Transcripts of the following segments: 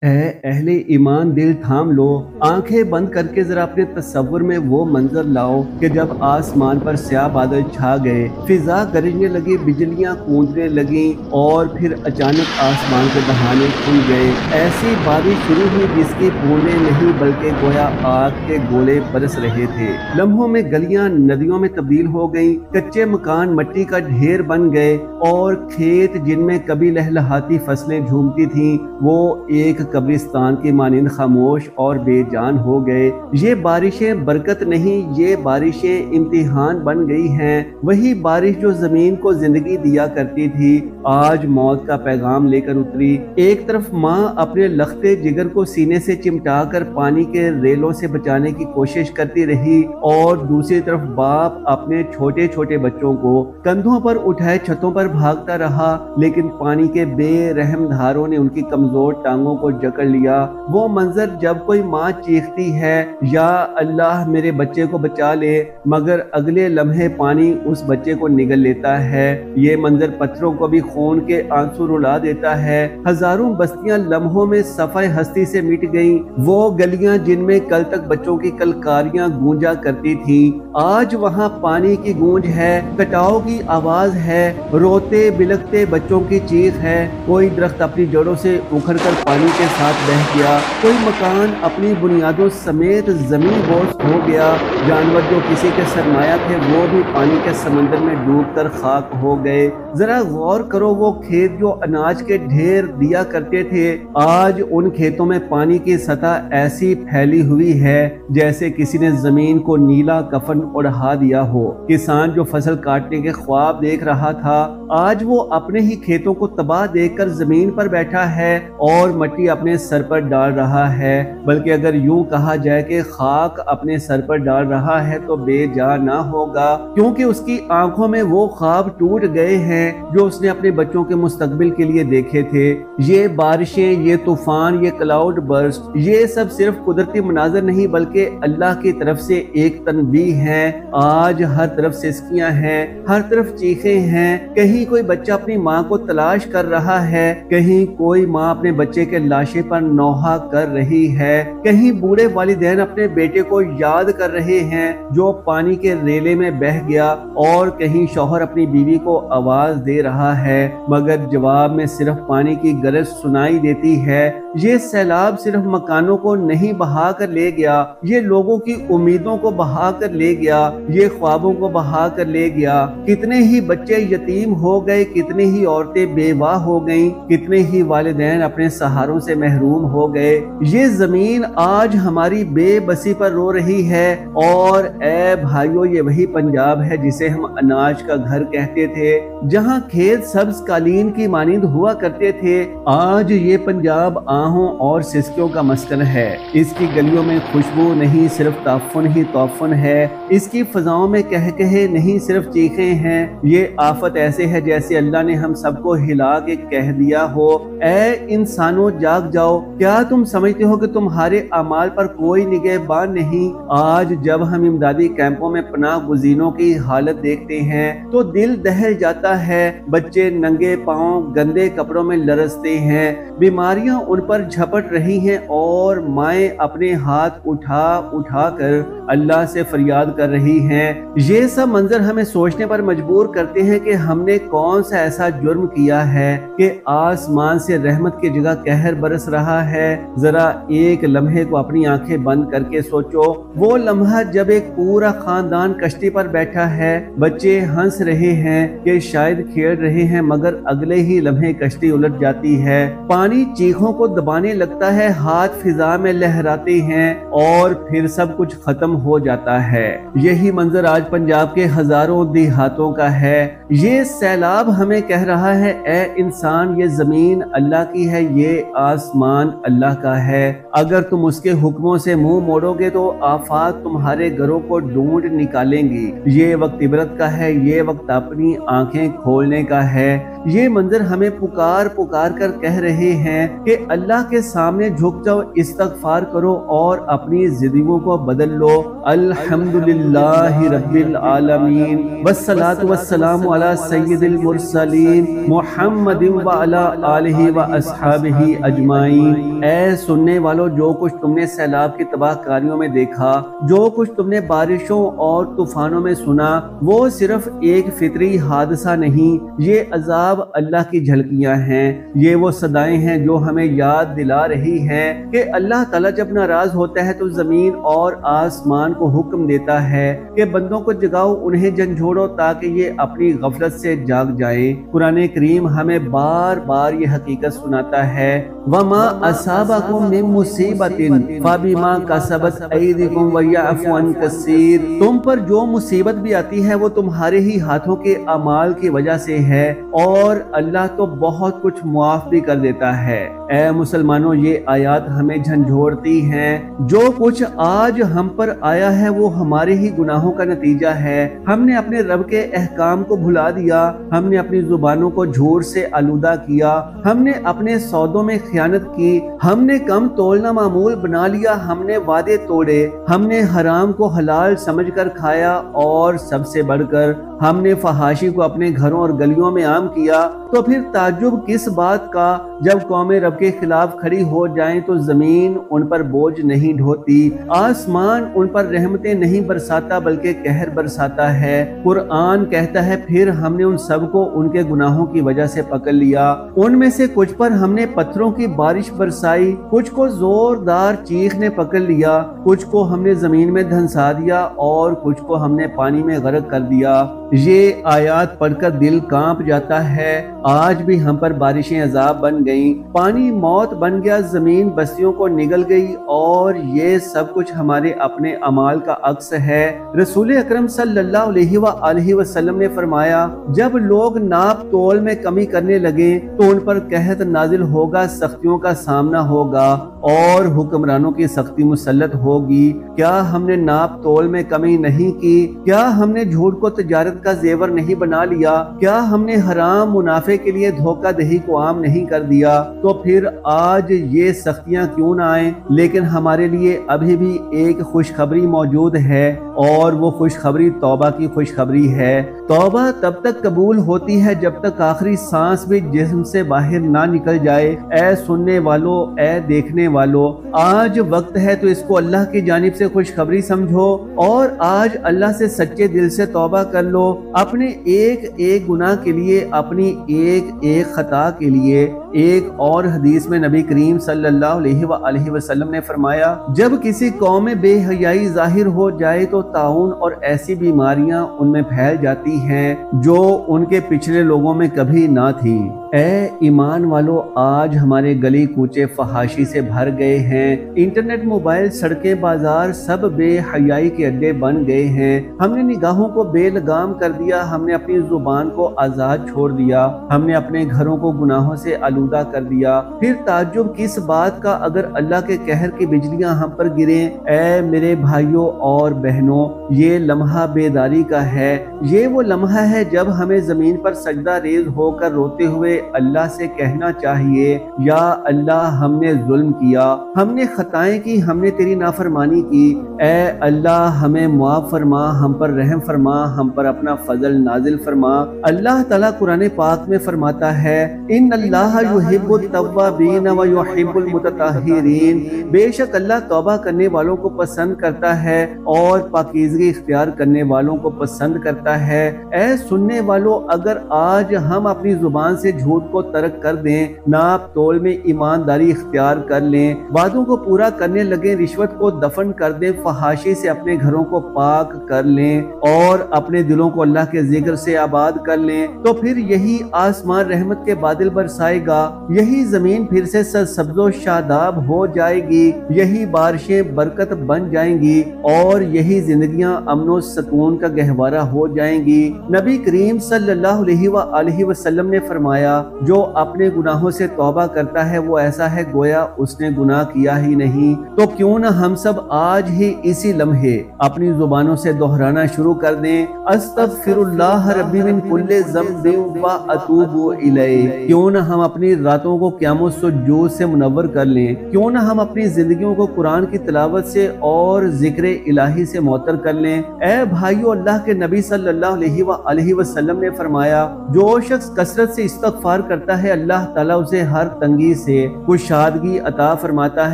اے اہل ایمان دل تھام لو، آنکھیں بند کر کے ذرا اپنے تصور میں وہ منظر لاؤ کہ جب آسمان پر سیاہ بادل چھا گئے، فضا گرجنے لگی، بجلیاں گونجنے لگیں اور پھر اچانک آسمان کے دہانے کھل گئے۔ ایسی بارش شروع ہوئی جس کی بوندیں نہیں بلکہ گویا آگ کے گولے برس رہے تھے۔ لمحوں میں گلیاں ندیوں میں تبدیل ہو گئیں، کچے مکان مٹی کا ڈھیر بن گئے اور کھیت جن میں کبھی لہلہاتی فصلیں جھومتی تھیں وہ ایک قبرستان کی مانند خاموش اور بے جان ہو گئے۔ یہ بارشیں برکت نہیں، یہ بارشیں امتحان بن گئی ہیں۔ وہی بارش جو زمین کو زندگی دیا کرتی تھی آج موت کا پیغام لے کر اتری۔ ایک طرف ماں اپنے لختے جگر کو سینے سے چمٹا کر پانی کے ریلوں سے بچانے کی کوشش کرتی رہی اور دوسری طرف باپ اپنے چھوٹے چھوٹے بچوں کو کندھوں پر اٹھائے چھتوں پر بھاگتا رہا، لیکن پانی کے بے رحم دھاروں نے ان کی کمزور ٹانگوں کو جکڑ لیا۔ وہ منظر جب کوئی ماں چیختی ہے یا اللہ میرے بچے کو بچا لے، مگر اگلے لمحے پانی اس بچے کو نگل لیتا ہے، یہ منظر پتھروں کو بھی خون کے آنسو رلا دیتا ہے۔ ہزاروں بستیاں لمحوں میں صفحہ ہستی سے مٹ گئیں۔ وہ گلیاں جن میں کل تک بچوں کی کلکاریاں گونجا کرتی تھیں آج وہاں پانی کی گونج ہے، کٹاؤ کی آواز ہے، روتے بلکتے بچوں کی چیخ ہے۔ کوئی درخت اپنی جڑوں سے اکھڑ کر پانی کے ساتھ بہہ گیا، کوئی مکان اپنی بنیادوں سمیت زمین بوس ہو گیا، جانور جو کسی کے سرمایہ تھے وہ بھی پانی کے سمندر میں ڈوب کر خاک ہو گئے۔ ذرا غور کرو، وہ کھیت جو اناج کے ڈھیر دیا کرتے تھے آج ان کھیتوں میں پانی کی سطح ایسی پھیلی ہوئی ہے جیسے کسی نے زمین کو نیلا کفن اوڑھا دیا ہو۔ کسان جو فصل کاٹنے کے خواب دیکھ رہا تھا آج وہ اپنے ہی کھیتوں کو تباہ دیکھ کر زمین پر بیٹھا ہے اور مٹی اپنے سر پر ڈال رہا ہے، بلکہ اگر یوں کہا جائے کہ خاک اپنے سر پر ڈال رہا ہے تو بے جا نہ ہوگا، کیونکہ اس کی آنکھوں میں وہ خواب ٹوٹ گئے ہیں جو اس نے اپنے بچوں کے مستقبل کے لیے دیکھے تھے۔ یہ بارشیں، یہ طوفان، یہ کلاؤڈ برسٹ، یہ سب صرف قدرتی مناظر نہیں بلکہ اللہ کی طرف سے ایک تنبیہ ہے۔ آج ہر طرف سسکیاں ہیں، ہر طرف چیخیں ہیں، کہیں کوئی بچہ اپنی ماں کو تلاش کر رہا ہے، کہیں کوئی ماں اپنے بچے کے لاشے پر نوحہ کر رہی ہے، کہیں بوڑھے والدین اپنے بیٹے کو یاد کر رہے ہیں جو پانی کے ریلے میں بہہ گیا، اور کہیں شوہر اپنی بیوی کو آواز دے رہا ہے مگر جواب میں صرف پانی کی گرج سنائی دیتی ہے۔ یہ سیلاب صرف مکانوں کو نہیں بہا کر لے گیا، یہ لوگوں کی امیدوں کو بہا کر لے گیا، یہ خوابوں کو بہا کر لے گیا۔ کتنے ہی بچے یتیم ہو گئے، کتنے ہی عورتیں بیوہ ہو گئیں، کتنے ہی والدین اپنے سہاروں سے محروم ہو گئے۔ یہ زمین آج ہماری بے بسی پر رو رہی ہے، اور اے بھائیو یہ وہی پنجاب ہے جسے ہم اناج کا گھر کہتے تھے، جہاں کھیت سبز قالین کی مانند ہوا کرتے تھے۔ آج یہ پنجاب آہوں اور سسکیوں کا مسکن ہے۔ اس کی گلیوں میں خوشبو نہیں صرف تعفن ہی تعفن ہے، اس کی فضاؤں میں کہے نہیں صرف چیخیں ہیں۔ یہ آفت ایسے ہے جیسے اللہ نے ہم سب کو ہلا کے کہہ دیا ہو، اے انسانوں جاگ جاؤ، کیا تم سمجھتے ہو کہ تمہارے اعمال پر کوئی نگہبان نہیں؟ آج جب ہم امدادی کیمپوں میں پناہ گزینوں کی حالت دیکھتے ہیں تو دل دہل جاتا ہے۔ بچے ننگے پاؤں گندے کپڑوں میں لرزتے ہیں، بیماریاں ان پر جھپٹ رہی ہیں اور مائیں اپنے ہاتھ اٹھا اٹھا کر اللہ سے فریاد کر رہی ہیں۔ یہ سب منظر ہمیں سوچنے پر مجبور کرتے ہیں کہ ہم نے کون سا ایسا جرم کیا ہے کہ آسمان سے رحمت کی جگہ قہر برس رہا ہے۔ ذرا ایک لمحے کو اپنی آنکھیں بند کر کے سوچو، وہ لمحہ جب ایک پورا خاندان کشتی پر بیٹھا ہے، بچے ہنس رہے ہیں کہ شاید کھیل رہے ہیں مگر اگلے ہی لمحے کشتی الٹ جاتی ہے، پانی چیخوں کو دبانے لگتا ہے، ہاتھ فضا میں لہراتے ہیں اور پھر سب کچھ ختم ہو جاتا ہے۔ یہی منظر آج پنجاب کے ہزاروں دیہاتوں کا ہے۔ یہ سیلاب ہمیں کہہ رہا ہے، اے انسان یہ زمین اللہ کی ہے، یہ آسمان اللہ کا ہے، اگر تم اس کے حکموں سے منہ موڑو گے تو آفات تمہارے گھروں کو ڈھونڈ نکالیں گی۔ یہ وقت عبرت کا ہے، یہ وقت اپنی آنکھیں کھولنے کا ہے۔ یہ منظر ہمیں پکار پکار کر کہہ رہے ہیں کہ اللہ اللہ کے سامنے جھک جاؤ، استغفار کرو اور اپنی زندگیوں کو بدل لو۔ الحمدللہ رب العالمین والصلاة والسلام علی سید المرسلین محمد وعلی آلہ واصحابہ اجمعین۔ اے سننے والو، جو کچھ تم نے سیلاب کی تباہ کاریوں میں دیکھا، جو کچھ تم نے بارشوں اور طوفانوں میں سنا، وہ صرف ایک فطری حادثہ نہیں، یہ عذاب اللہ کی جھلکیاں ہیں، یہ وہ صدائیں ہیں جو ہمیں یاد دلا رہی ہیں کہ اللہ تعالیٰ جب ناراض ہوتا ہے تو زمین اور آسمان کو حکم دیتا ہے کہ بندوں کو جگاؤ، انہیں جھنجھوڑو تاکہ یہ اپنی غفلت سے جاگ جائیں۔ قرآن کریم ہمیں بار بار یہ حقیقت سناتا ہے، وَمَا أَصَابَكُم مِّن مُّصِیبَةٍ فَبِمَا كَسَبَتْ أَیْدِیکُم وَیَعْفُو عَن کَثِیر۔ تم پر جو مصیبت بھی آتی ہے وہ تمہارے ہی ہاتھوں کے اعمال کی وجہ سے ہے، اور اللہ تو بہت کچھ معاف بھی کر دیتا ہے۔ اے مسلمانوں، یہ آیات ہمیں جھنجھوڑتی ہیں۔ جو کچھ آج ہم پر آیا ہے وہ ہمارے ہی گناہوں کا نتیجہ ہے۔ ہم نے اپنے رب کے احکام کو بھلا دیا، ہم نے اپنی زبانوں کو جھوٹ سے آلودہ کیا، ہم نے اپنے سودوں میں خیانت کی، ہم نے کم تولنا معمول بنا لیا، ہم نے وعدے توڑے، ہم نے حرام کو حلال سمجھ کر کھایا، اور سب سے بڑھ کر ہم نے فحاشی کو اپنے گھروں اور گلیوں میں عام کیا۔ تو پھر تعجب کس بات کا جب قومیں رب کے خلاف کھڑی ہو جائیں تو زمین ان پر بوجھ نہیں ڈھوتی، آسمان ان پر رحمتیں نہیں برساتا بلکہ قہر برساتا ہے۔ قرآن کہتا ہے، پھر ہم نے ان سب کو ان کے گناہوں کی وجہ سے پکڑ لیا، ان میں سے کچھ پر ہم نے پتھروں کی بارش برسائی، کچھ کو زوردار چیخ نے پکڑ لیا، کچھ کو ہم نے زمین میں دھنسا دیا، اور کچھ کو ہم نے پانی میں غرق کر دیا۔ یہ آیات پڑھ کر دل کانپ جاتا ہے۔ آج بھی ہم پر بارشیں عذاب بن گئیں، پانی موت بن گیا، زمین بستیوں کو نگل گئی، اور یہ سب کچھ ہمارے اپنے اعمال کا عکس ہے۔ رسول اکرم صلی اللہ علیہ وآلہ وسلم نے فرمایا، جب لوگ ناپ تول میں کمی کرنے لگے تو ان پر قحط نازل ہوگا، سختیوں کا سامنا ہوگا، اور حکمرانوں کی سختی مسلط ہوگی۔ کیا ہم نے ناپ تول میں کمی نہیں کی؟ کیا ہم نے جھوٹ کو تجارت کا زیور نہیں بنا لیا؟ کیا ہم نے حرام منافع کے لیے دھوکہ دہی کو عام نہیں کر دیا؟ تو پھر آج یہ سختیاں کیوں نہ آئیں؟ لیکن ہمارے لیے ابھی بھی ایک خوشخبری موجود ہے، اور وہ خوشخبری توبہ کی خوشخبری ہے۔ توبہ تب تک قبول ہوتی ہے جب تک آخری سانس بھی جسم سے باہر نہ نکل جائے۔ اے سننے والو، اے دیکھنے والو، آج وقت ہے تو اس کو اللہ کی جانب سے خوشخبری سمجھو، اور آج اللہ سے سچے دل سے توبہ کر لو، اپنے ایک ایک گناہ کے لیے، اپنی ایک ایک خطا کے لیے۔ ایک اور حدیث میں نبی کریم صلی اللہ علیہ وآلہ وسلم نے فرمایا، جب کسی قوم میں بے حیائی ظاہر ہو جائے تو طاعون اور ایسی بیماریاں ان میں پھیل جاتی ہیں جو ان کے پچھلے لوگوں میں کبھی نہ تھیں۔ اے ایمان والو، آج ہمارے گلی کوچے فحاشی سے بھر گئے ہیں، انٹرنیٹ، موبائل، سڑکیں، بازار سب بے حیائی کے اڈے بن گئے ہیں۔ ہم نے نگاہوں کو بے لگام کر دیا، ہم نے اپنی زبان کو آزاد چھوڑ دیا، ہم نے اپنے گھروں کو گناہوں سے آلودہ کر دیا۔ پھر تعجب کس بات کا اگر اللہ کے قہر کی بجلیاں ہم پر گریں؟ اے میرے بھائیوں اور بہنوں، یہ لمحہ بیداری کا ہے۔ یہ وہ لمحہ ہے جب ہمیں زمین پر سجدہ ریز ہو کر روتے ہوئے اللہ سے کہنا چاہیے، یا اللہ، ہم نے ظلم کیا، ہم نے خطائیں کی، ہم نے تیری نافرمانی کی، اے اللہ ہمیں معاف فرما، ہم پر رحم فرما، ہم پر اپنا فضل نازل فرما۔ اللہ تعالیٰ قرآن پاک میں فرماتا ہے، ان اللہ یحب التوابین ویحب المتطہرین، بے شک اللہ توبہ کرنے والوں کو پسند کرتا ہے اور پاکیزگی اختیار کرنے والوں کو پسند کرتا ہے۔ اے سننے والو، اگر آج ہم اپنی زبان سے جھوٹ کو ترک کر دیں، ناپ تول میں ایمانداری اختیار کر لیں، وعدوں کو پورا کرنے لگیں، رشوت کو دفن کر دیں، فحاشی سے اپنے گھروں کو پاک کر لیں، اور اپنے دلوں کو اللہ کے ذکر سے آباد کر لیں، تو پھر یہی آسمان رحمت کے بادل برسائے گا، یہی زمین پھر سے سرسبز و شاداب ہو جائے گی، یہی بارشیں برکت بن جائیں گی، اور یہی زندگیاں امن و سکون کا گہوارہ ہو جائیں گی۔ نبی کریم صلی اللہ علیہ وآلہ وسلم نے فرمایا، جو اپنے گناہوں سے توبہ کرتا ہے وہ ایسا ہے گویا اس نے گناہ کیا ہی نہیں۔ تو کیوں نہ ہم سب آج ہی اسی لمحے اپنی زبانوں سے دہرانا شروع کر دیں، استغفر اللہ ربی من کل ذنب واتوب الیہ۔ کیوں نہ ہم اپنی راتوں کو قیام و سجود سے منور کر لیں، کیوں نہ ہم اپنی زندگیوں کو قرآن کی تلاوت سے اور ذکر الہی سے معطر کر لیں۔ اے بھائیو، اللہ کے نبی صلی اللہ علیہ وآلہ وسلم نے فرمایا، جو شخص کثرت سے استغفار کرتا ہے اللہ تعالیٰ اسے ہر تنگی سے کشادگی عطا فرماتا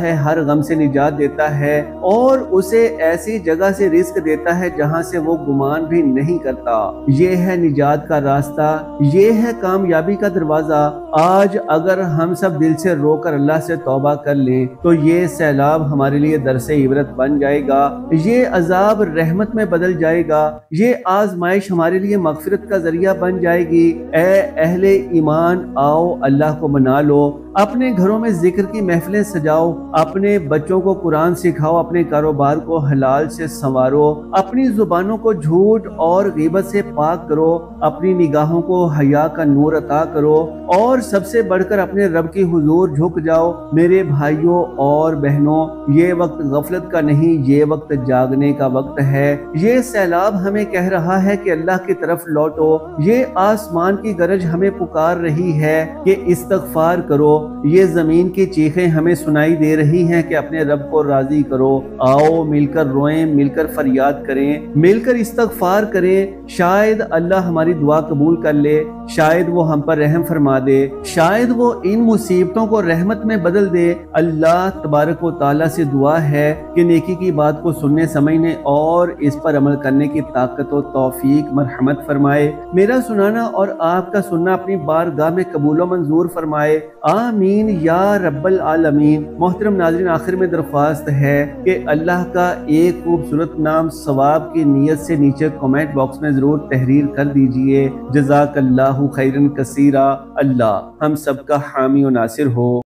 ہے، ہر غم سے نجات دیتا ہے اور اسے ایسی جگہ سے رزق دیتا ہے جہاں سے وہ گمان بھی نہیں کرتا۔ یہ ہے نجات کا راستہ، یہ ہے کامیابی کا دروازہ۔ آج اگر ہم سب دل سے رو کر اللہ سے توبہ کر لیں تو یہ سیلاب ہمارے لیے درس عبرت بن جائے گا، یہ عذاب رحمت میں بدل جائے گا، یہ آزمائش ہمارے لیے مغفرت کا ذریعہ بن جائے گی۔ اے اہل ایمان، آؤ اللہ کو منا لو، اپنے گھروں میں ذکر کی محفلیں سجاؤ، اپنے بچوں کو قرآن سکھاؤ، اپنے کاروبار کو حلال سے سنوارو، اپنی زبانوں کو جھوٹ اور غیبت سے پاک کرو، اپنی نگاہوں کو حیا کا نور عطا کرو اور سب سے بڑھ کر اپنے رب کی حضور جھک جاؤ۔ میرے بھائیوں اور بہنوں، یہ وقت غفلت کا نہیں، یہ وقت جاگنے کا وقت ہے۔ یہ سیلاب ہمیں کہہ رہا ہے کہ اللہ کی طرف لوٹو، یہ آسمان کی گرج ہمیں پکار رہی ہے کہ استغفار کرو، یہ زمین کی چیخیں ہمیں سنائی دے رہی ہیں کہ اپنے رب کو راضی کرو۔ آؤ مل کر روئیں، مل کر فریاد کریں، مل کر استغفار کریں، شاید اللہ ہماری دعا قبول کر لے، شاید وہ ہم پر رحم فرما دے، شاید وہ ان مصیبتوں کو رحمت میں بدل دے۔ اللہ تبارک و تعالیٰ سے دعا ہے کہ نیکی کی بات کو سننے سمجھنے اور اس پر عمل کرنے کی طاقت و توفیق مرحمت فرمائے، میرا سنانا اور آپ کا سننا اپنی بارگاہ میں قبول و منظور فرمائے، آمین یا رب العالمین۔ محترم ناظرین، آخر میں درخواست ہے کہ اللہ کا ایک خوبصورت نام ثواب کی نیت سے نیچے کمنٹ باکس میں ضرور تحریر کر دیجئے۔ جزاک اللہ خیرن کثیرا۔ اللہ ہم سب کا حامی و ناصر ہو۔